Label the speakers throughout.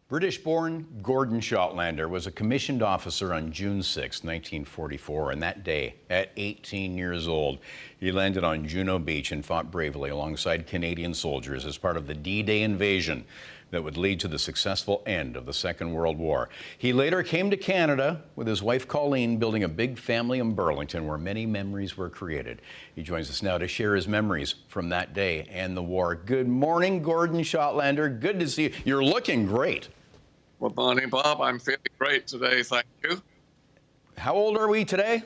Speaker 1: British-born Gordon Schottlander was a commissioned officer on June 6, 1944, and that day, at 18 years old, he landed on Juno Beach and fought bravely alongside Canadian soldiers as part of the D-Day invasion that would lead to the successful end of the Second World War. He later came to Canada with his wife Colleen, building a big family in Burlington where many memories were created. He joins us now to share his memories from that day and the war. Good morning, Gordon Schottlander. Good to see you. You're looking great.
Speaker 2: Good morning, Bob. I'm feeling great today, thank you.
Speaker 1: How old are we today?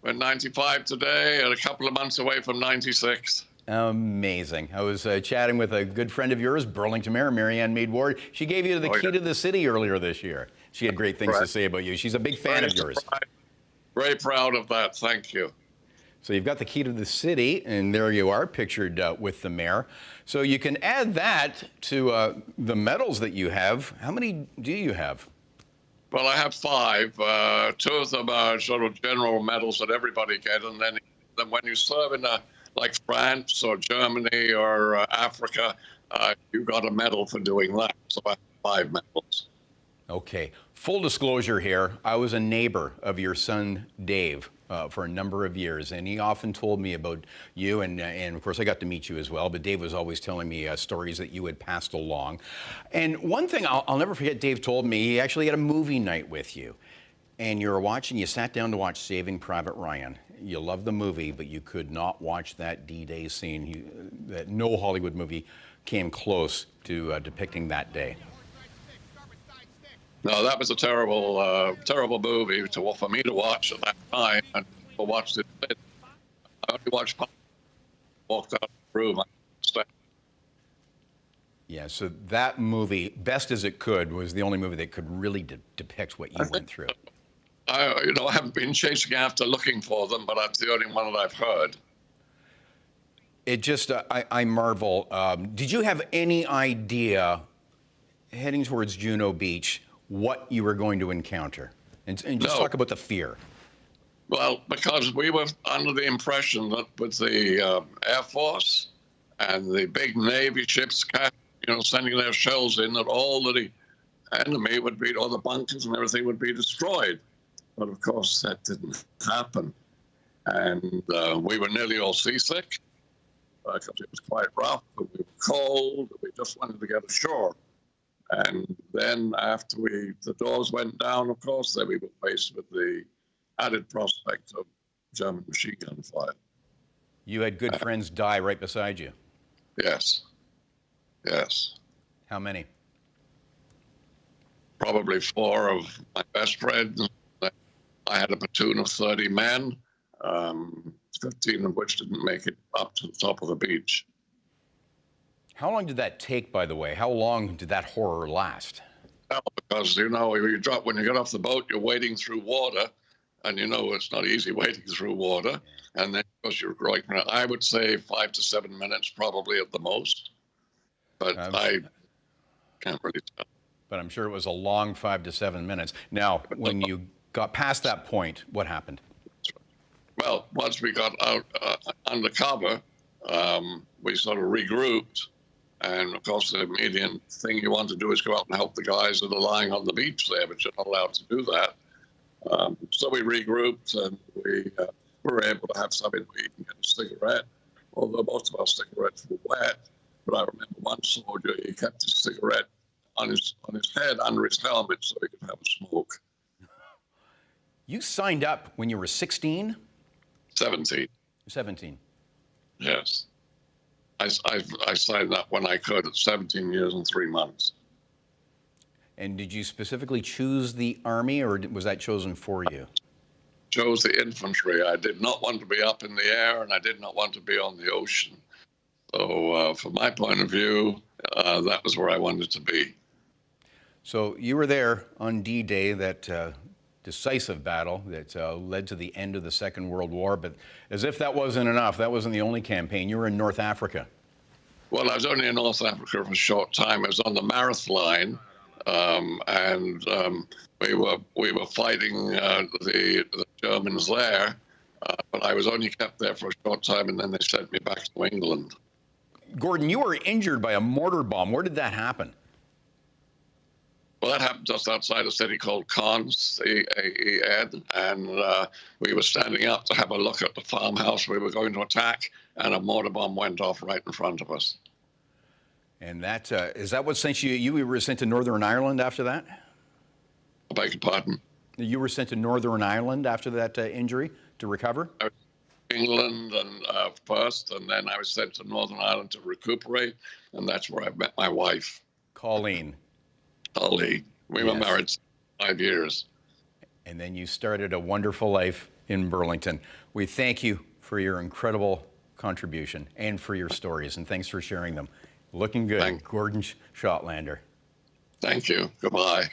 Speaker 2: We're 95 today and a couple of months away from 96.
Speaker 1: Amazing. I was chatting with a good friend of yours, Burlington Mayor Marianne Meade Ward. She gave you the key to the city earlier this year. She had great things to say about you. She's a big fan of yours.
Speaker 2: Very proud of that. Thank you.
Speaker 1: So you've got the key to the city, and there you are, pictured with the mayor. So you can add that to the medals that you have. How many do you have?
Speaker 2: Well, I have 5. 2 of them are sort of general medals that everybody gets, and then when you serve in like France or Germany or Africa, you got a medal for doing that. So I have 5 medals.
Speaker 1: Okay. Full disclosure here, I was a neighbor of your son, Dave, for a number of years, and he often told me about you, and of course I got to meet you as well, but Dave was always telling me stories that you had passed along. And one thing I'll never forget, Dave told me, he actually had a movie night with you, and you sat down to watch Saving Private Ryan. You loved the movie, but you could not watch that D-Day scene. That no Hollywood movie came close to depicting that day.
Speaker 2: No, that was a terrible, terrible movie for me to watch at that time. And I watched it. I only watched part, walked out of the room.
Speaker 1: Yeah, so that movie, best as it could, was the only movie that could really depict what you went through.
Speaker 2: I haven't been chasing after looking for them, but that's the only one that I've heard.
Speaker 1: It just, I marvel. Did you have any idea, heading towards Juno Beach, what you were going to encounter? And just talk about the fear.
Speaker 2: Well, because we were under the impression that with the Air Force and the big Navy ships, sending their shells in, that all of the enemy would be, all the bunkers and everything would be destroyed. But of course, that didn't happen. And we were nearly all seasick because it was quite rough, but we were cold, we just wanted to get ashore. And then after the doors went down, of course, then we were faced with the added prospect of German machine gun fire.
Speaker 1: You had good friends die right beside you.
Speaker 2: Yes. Yes.
Speaker 1: How many?
Speaker 2: Probably 4 of my best friends. I had a platoon of 30 men, 15 of which didn't make it up to the top of the beach.
Speaker 1: How long did that take, by the way? How long did that horror last?
Speaker 2: Well, because, when you get off the boat, you're wading through water, and it's not easy wading through water. And then, of course, you're growing. I would say 5 to 7 minutes, probably at the most. But I can't really tell. But
Speaker 1: I'm sure it was a long 5 to 7 minutes. Now, when you got past that point, what happened?
Speaker 2: Well, once we got out under cover, we sort of regrouped. And, of course, the immediate thing you want to do is go out and help the guys that are lying on the beach there, but you're not allowed to do that. So we regrouped, and we were able to have something where you can get a cigarette, although most of our cigarettes were wet. But I remember one soldier, he kept his cigarette on his head under his helmet so he could have a smoke.
Speaker 1: You signed up when you were 16?
Speaker 2: 17.
Speaker 1: 17.
Speaker 2: Yes. I signed up when I could at 17 years and 3 months.
Speaker 1: And did you specifically choose the Army, or was that chosen for you?
Speaker 2: Chose the infantry. I did not want to be up in the air, and I did not want to be on the ocean. So from my point of view, that was where I wanted to be. So
Speaker 1: you were there on D-Day, that decisive battle that led to the end of the Second World War. But as if that wasn't enough, that wasn't the only campaign. You were in North Africa.
Speaker 2: Well, I was only in North Africa for a short time. I was on the Marath line, and we were fighting the Germans there. But I was only kept there for a short time, and then they sent me back to England.
Speaker 1: Gordon, you were injured by a mortar bomb. Where did that happen?
Speaker 2: that happened just outside a city called Cairns, C-A-E-N, and we were standing up to have a look at the farmhouse we were going to attack, and a mortar bomb went off right in front of us.
Speaker 1: And that is that what sent you? You were sent to Northern Ireland after that?
Speaker 2: I beg your pardon?
Speaker 1: You were sent to Northern Ireland after that injury to recover?
Speaker 2: I was in England and first, and then I was sent to Northern Ireland to recuperate, and that's where I met my wife,
Speaker 1: Colleen.
Speaker 2: Colleen. We were married 5 years.
Speaker 1: And then you started a wonderful life in Burlington. We thank you for your incredible contribution and for your stories, and thanks for sharing them. Looking good. Gordon Schottlander.
Speaker 2: Thank you. Goodbye.